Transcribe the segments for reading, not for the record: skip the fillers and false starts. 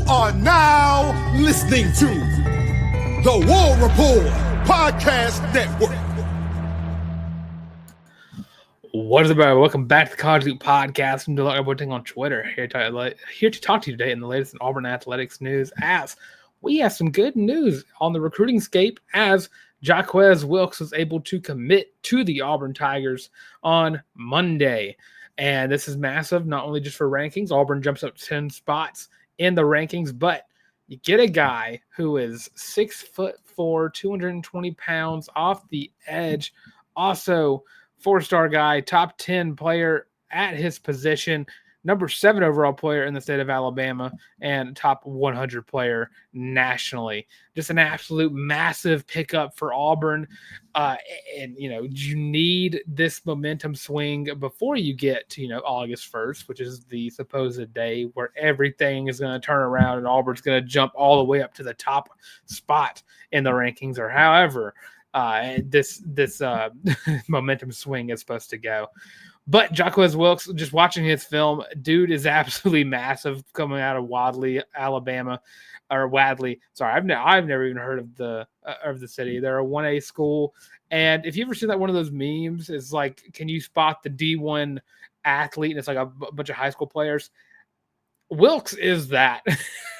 are now listening to the War Report Podcast Network. What is it, everybody? Welcome back to the College Loop Podcast. I'm reporting on Twitter. Here to talk to you today in the latest in Auburn athletics news, as we have some good news on the recruiting scape, as Jaquez Wilkes was able to commit to the Auburn Tigers on Monday. And this is massive, not only just for rankings. Auburn jumps up 10 spots in the rankings, but you get a guy who is 6'4", 220 pounds off the edge. Also, four-star guy, top 10 player at his position, number 7 overall player in the state of Alabama, and top 100 player nationally. Just an absolute massive pickup for Auburn. And, you need this momentum swing before you get to, August 1st, which is the supposed day where everything is going to turn around and Auburn's going to jump all the way up to the top spot in the rankings, or however this momentum swing is supposed to go. But Jaquez Wilkes, just watching his film, dude is absolutely massive coming out of Wadley, Alabama, or Wadley. Sorry, I've never even heard of the city. They're a 1A school, and if you ever seen that one of those memes, it's like, can you spot the D1 athlete? And it's like a bunch of high school players. Wilkes is that,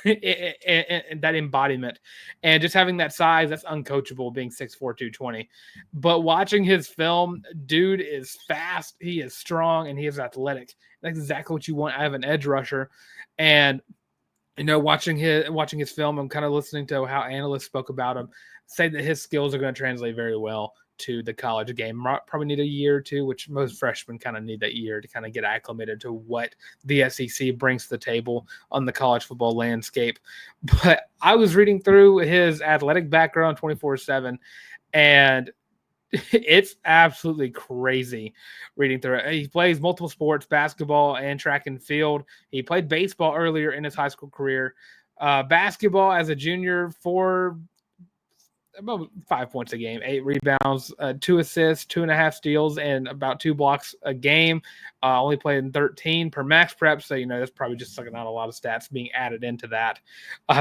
and that embodiment, and just having that size, that's uncoachable, being 6'4", 220. But watching his film, dude is fast, he is strong, and he is athletic. That's exactly what you want out of an edge rusher. And watching his film, I'm kind of listening to how analysts spoke about him, say that his skills are going to translate very well to the college game. Probably need a year or two, which most freshmen kind of need that year to kind of get acclimated to what the SEC brings to the table on the college football landscape. But I was reading through his athletic background 24/7, and it's absolutely crazy reading through it. He plays multiple sports, basketball and track and field. He played baseball earlier in his high school career. Basketball as a junior, about 5 points a game, 8 rebounds, 2 assists, 2.5 steals, and about 2 blocks a game. Only played in 13 per max prep. So, that's probably just not a lot of stats being added into that,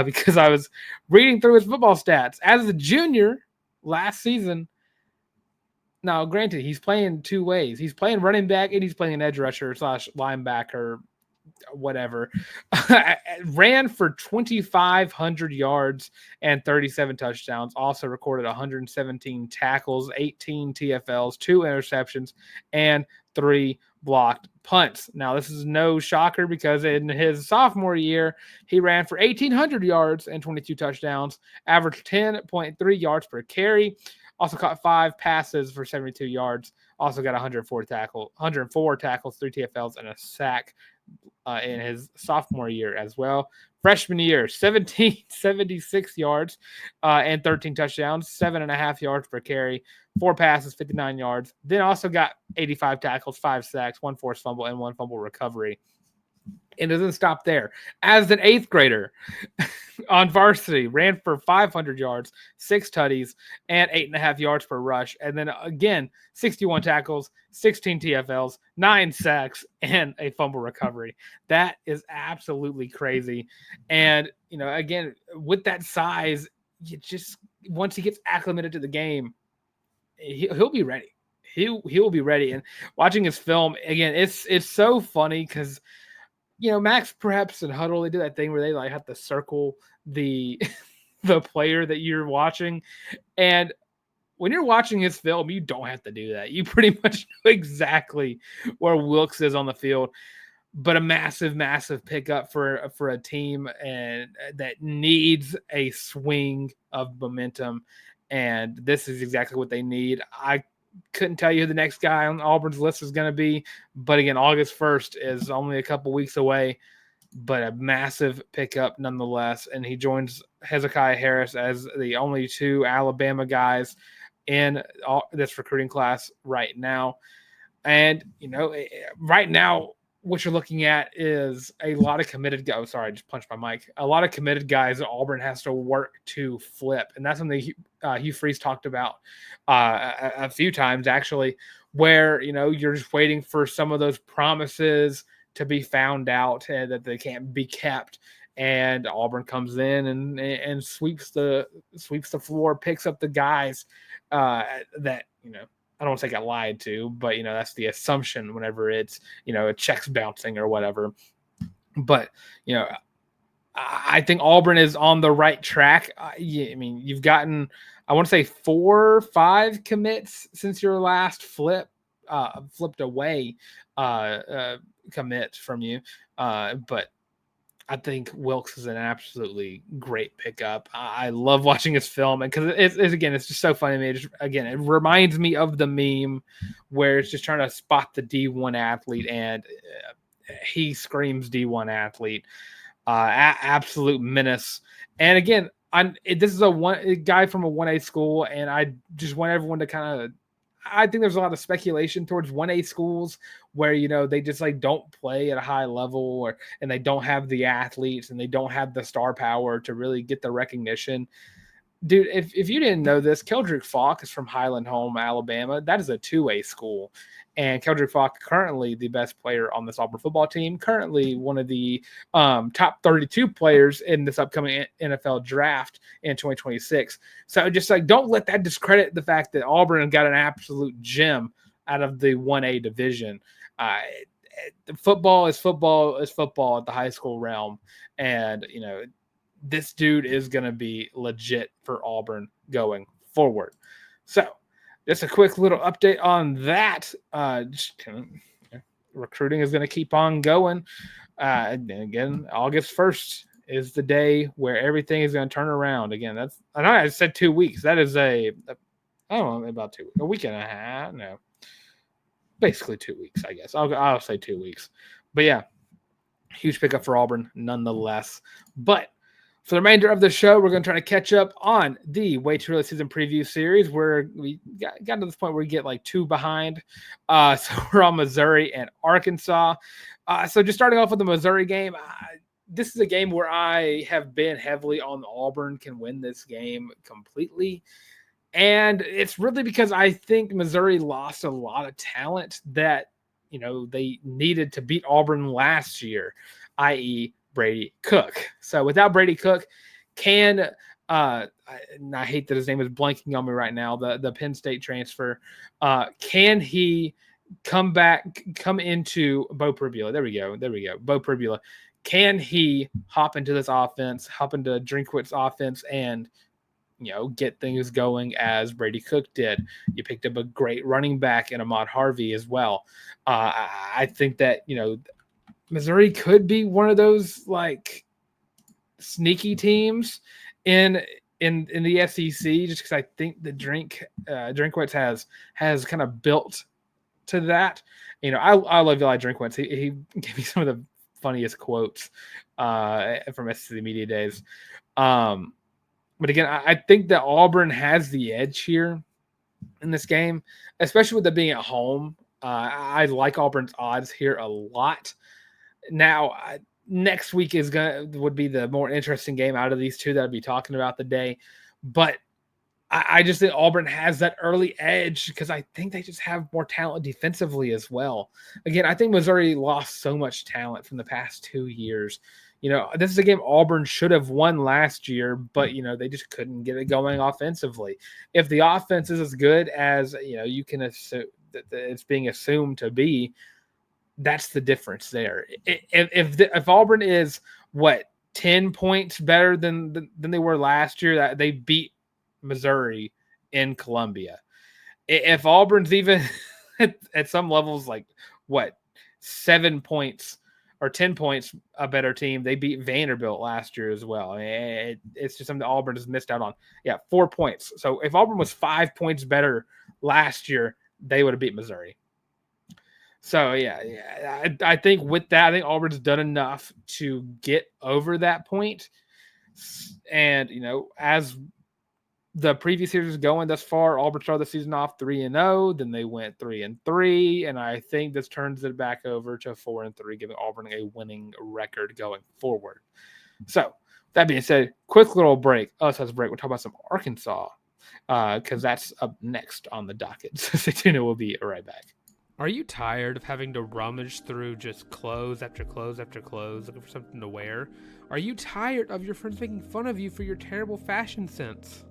because I was reading through his football stats as a junior last season. Now, granted, he's playing 2 ways. He's playing running back and he's playing an edge rusher / linebacker, whatever. Ran for 2,500 yards and 37 touchdowns. Also recorded 117 tackles, 18 TFLs, 2 interceptions, and 3 blocked punts. Now, this is no shocker because in his sophomore year, he ran for 1,800 yards and 22 touchdowns, averaged 10.3 yards per carry. Also caught 5 passes for 72 yards. Also got 104 tackles, 3 TFLs, and a sack in his sophomore year as well. Freshman year, 1,776 yards and 13 touchdowns, 7.5 yards per carry, 4 passes, 59 yards. Then also got 85 tackles, 5 sacks, 1 forced fumble, and 1 fumble recovery. And doesn't stop there. As an 8th grader on varsity, ran for 500 yards, 6 tutties, and 8.5 yards per rush. And then again, 61 tackles, 16 TFLs, 9 sacks, and a fumble recovery. That is absolutely crazy. And, again, with that size, once he gets acclimated to the game, he'll be ready. He'll be ready. And watching his film, again, it's so funny because Max Preps and Huddle, they do that thing where they have to circle the player that you're watching. And when you're watching his film, you don't have to do that. You pretty much know exactly where Wilkes is on the field. But a massive, massive pickup for a team and that needs a swing of momentum. And this is exactly what they need. I couldn't tell you who the next guy on Auburn's list is going to be, but again, August 1st is only a couple weeks away, but a massive pickup nonetheless. And he joins Hezekiah Harris as the only 2 Alabama guys in this recruiting class right now. And, right now, what you're looking at is a lot of committed guys. Oh, sorry, I just punched my mic. A lot of committed guys that Auburn has to work to flip. And that's something Hugh Freeze talked about a few times, actually, where, you're just waiting for some of those promises to be found out and that they can't be kept. and Auburn comes in and sweeps the floor, picks up the guys that, you know, I don't want to say got lied to, but, you know, that's the assumption whenever it's, you know, a checks bouncing or whatever. But, you know, I think Auburn is on the right track. I mean, you've gotten, I want to say 4 or 5 commits since your last flipped away commit from you. But I think Wilkes is an absolutely great pickup. I love watching his film, and because it's just so funny to me. It reminds me of the meme where it's just trying to spot the D1 athlete, and he screams D1 athlete. Absolute menace. And again, this is a guy from a 1A school, and I just want everyone to kind of, I think there's a lot of speculation towards 1A schools where, you know, they just like don't play at a high level, and they don't have the athletes and they don't have the star power to really get the recognition. Dude, if you didn't know this, Keldrick Falk is from Highland Home, Alabama. That is a 2A school. And Keldrick Falk, currently the best player on this Auburn football team, currently one of the top 32 players in this upcoming NFL draft in 2026. So just like, don't let that discredit the fact that Auburn got an absolute gem out of the 1A division. Football is football at the high school realm. And, you know, this dude is going to be legit for Auburn going forward. So, just a quick little update on that. Recruiting is going to keep on going. And again, August 1st is the day where everything is going to turn around. Again, I know I said 2 weeks. That is I don't know, about a week and a half. No, basically 2 weeks, I guess. I'll say 2 weeks. But yeah, huge pickup for Auburn nonetheless. But for the remainder of the show, we're going to try to catch up on the Way-Too-Early-SZN Preview Series, where we got to this point where we get like 2 behind. So we're on Missouri and Arkansas. So just starting off with the Missouri game, this is a game where I have been heavily on Auburn can win this game completely. And it's really because I think Missouri lost a lot of talent that, you know, they needed to beat Auburn last year, i.e., Brady Cook. So without Brady Cook, I hate that his name is blanking on me right now, the Penn State transfer, can he come into Bo Pribula? There we go. Bo Pribula. Can he hop into this offense, hop into Drinkwitz's offense, and, you know, get things going as Brady Cook did? You picked up a great running back in Ahmad Harvey as well. I think that, you know, Missouri could be one of those like sneaky teams in the SEC, just because I think the Drinkwitz has kind of built to that. You know, I love Eli Drinkwitz. He gave me some of the funniest quotes from SEC media days. But again, I think that Auburn has the edge here in this game, especially with it being at home. I like Auburn's odds here a lot. Now, next week would be the more interesting game out of these two that I'd be talking about today. But I just think Auburn has that early edge because I think they just have more talent defensively as well. Again, I think Missouri lost so much talent from the past 2 years. You know, this is a game Auburn should have won last year, but, you know, they just couldn't get it going offensively. If the offense is as good as, you know, you can assume that it's being assumed to be, that's the difference there. If Auburn is 10 points better than they were last year, that they beat Missouri in Columbia. If Auburn's even at some levels like 7 points or 10 points a better team, they beat Vanderbilt last year as well. It's just something Auburn has missed out on. Yeah, 4 points. So if Auburn was 5 points better last year, they would have beat Missouri. So, yeah, I think with that, I think Auburn's done enough to get over that point. And, you know, as the previous series is going thus far, Auburn started the season off 3-0. Then they went 3-3. And I think this turns it back over to 4-3, giving Auburn a winning record going forward. So, that being said, quick little break. We'll talk about some Arkansas because that's up next on the docket. So, stay tuned. We'll be right back. Are you tired of having to rummage through just clothes after clothes after clothes looking for something to wear? Are you tired of your friends making fun of you for your terrible fashion sense?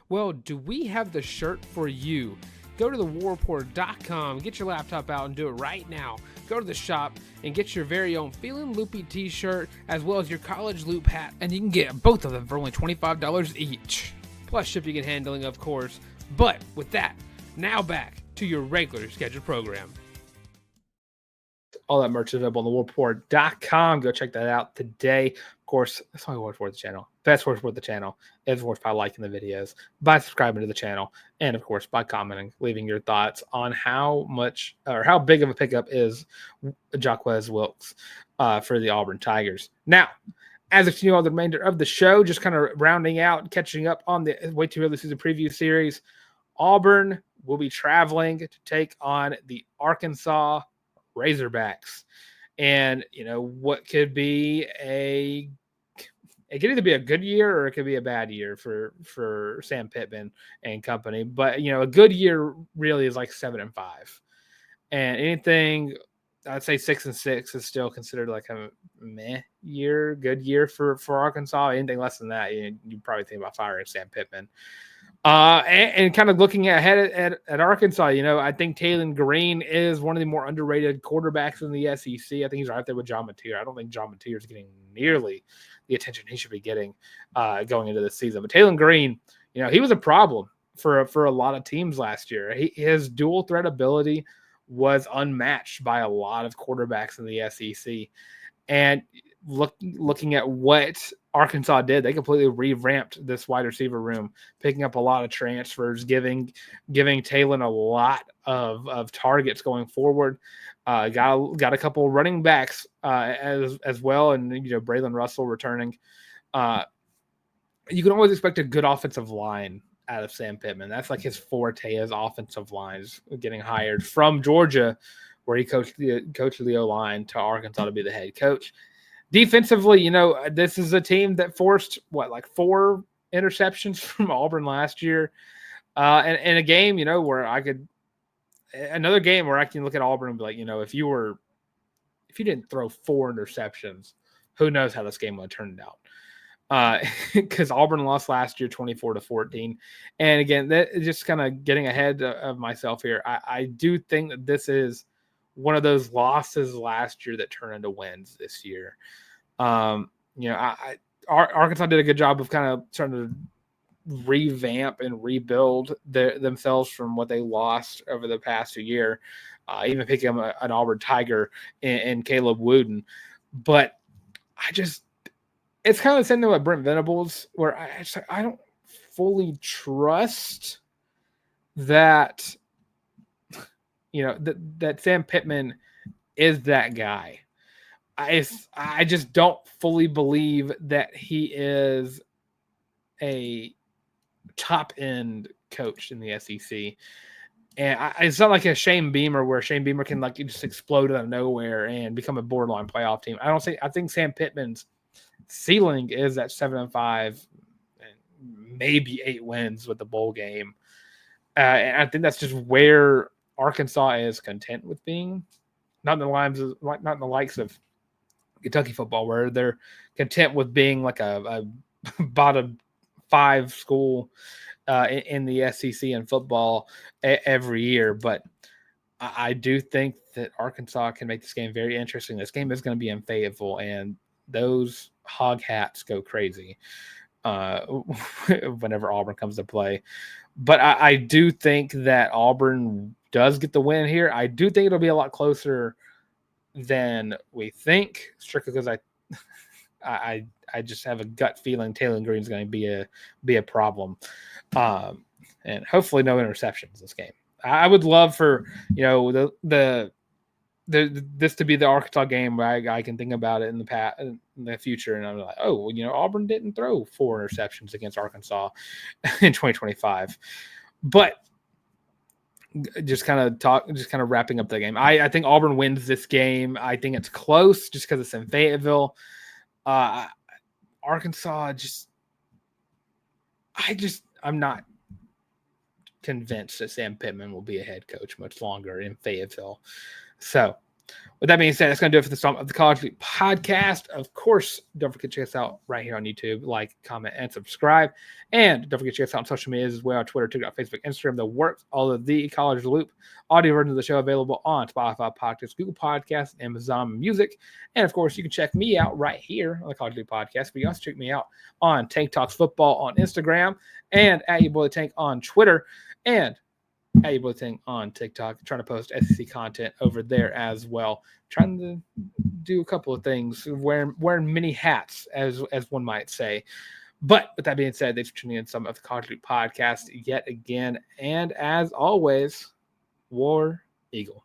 Well, do we have the shirt for you? Go to thewarreport.com, get your laptop out and do it right now. Go to the shop and get your very own Feelin' Loopy t-shirt as well as your college loop hat, and you can get both of them for only $25 each. Plus shipping and handling, of course. But with that, now back to your regular scheduled program. All that merch is available on thewarreport.com. Go check that out today. Of course, that's why we support the channel. Best way to support the channel is, of course, by liking the videos, by subscribing to the channel, and, of course, by commenting, leaving your thoughts on how much or how big of a pickup is Jaquez Wilkes for the Auburn Tigers. Now, as if you know, the remainder of the show, just kind of rounding out, catching up on the Way-Too-Early-SZN Preview Series, Auburn will be traveling to take on the Arkansas Razorbacks. And, you know, what could be it could either be a good year or it could be a bad year for Sam Pittman and company. But, you know, a good year really is like 7-5. And anything, I'd say 6-6 is still considered like a meh year, good year for Arkansas. Anything less than that, you probably think about firing Sam Pittman. And kind of looking ahead at Arkansas, you know, I think Taylon Green is one of the more underrated quarterbacks in the SEC. I think he's right there with John Mateer. I don't think John Mateer is getting nearly the attention he should be getting going into this season. But Taylon Green, you know, he was a problem for a lot of teams last year. His dual threat ability was unmatched by a lot of quarterbacks in the SEC. And looking at what Arkansas did, they completely revamped this wide receiver room, picking up a lot of transfers, giving Taylon a lot of targets going forward. Got a couple of running backs as well, and you know, Braylon Russell returning. You can always expect a good offensive line out of Sam Pittman. That's like his forte, his offensive lines, getting hired from Georgia, where he coached the O-line, to Arkansas to be the head coach. Defensively, you know, this is a team that forced, 4 interceptions from Auburn last year. And in a game, you know, another game where I can look at Auburn and be like, you know, if you didn't throw 4 interceptions, who knows how this game would have turned out. Because Auburn lost last year 24-14. And again, that is just kind of getting ahead of myself here. I do think that this is one of those losses last year that turned into wins this year. You know, Arkansas did a good job of kind of trying to revamp and rebuild themselves from what they lost over the past year, even picking up an Auburn Tiger and Caleb Wooden. But it's kind of the same thing with Brent Venables, where I don't fully trust that, you know, that Sam Pittman is that guy. I just don't fully believe that he is a top-end coach in the SEC. And it's not like a Shane Beamer, where Shane Beamer can like just explode out of nowhere and become a borderline playoff team. I think Sam Pittman's ceiling is at 7-5, and maybe 8 wins with the bowl game. And I think that's just where Arkansas is content with being, not in the likes of Kentucky football, where they're content with being like a bottom 5 school in the SEC in football every year. But I do think that Arkansas can make this game very interesting. This game is going to be in Fayetteville, and those hog hats go crazy whenever Auburn comes to play. But I do think that Auburn does get the win here. I do think it'll be a lot closer than we think, strictly because I just have a gut feeling Taylon Green's going to be a problem, and hopefully no interceptions this game. I would love for, you know, this to be the Arkansas game where I can think about it in the future, and I'm like, oh, well, you know, Auburn didn't throw 4 interceptions against Arkansas in 2025, but. Just kind of wrapping up the game. I think Auburn wins this game. I think it's close just because it's in Fayetteville. Arkansas I'm not convinced that Sam Pittman will be a head coach much longer in Fayetteville. So, with that being said, that's going to do it for the Storm of the College League podcast. Of course, don't forget to check us out right here on YouTube. Like, comment, and subscribe. And don't forget to check us out on social media as well, Twitter, TikTok, Facebook, Instagram, the works, all of the College Loop audio version of the show available on Spotify Podcasts, Google Podcasts, Amazon Music. And, of course, you can check me out right here on the College League podcast. But you also check me out on Tank Talks Football on Instagram and at your boy Tank on Twitter. And at your boy Tank on TikTok, trying to post SEC content over there as well. Trying to do a couple of things, wearing many hats, as one might say. But with that being said, thanks for tuning in some of the College League podcast yet again. And as always, War Eagle.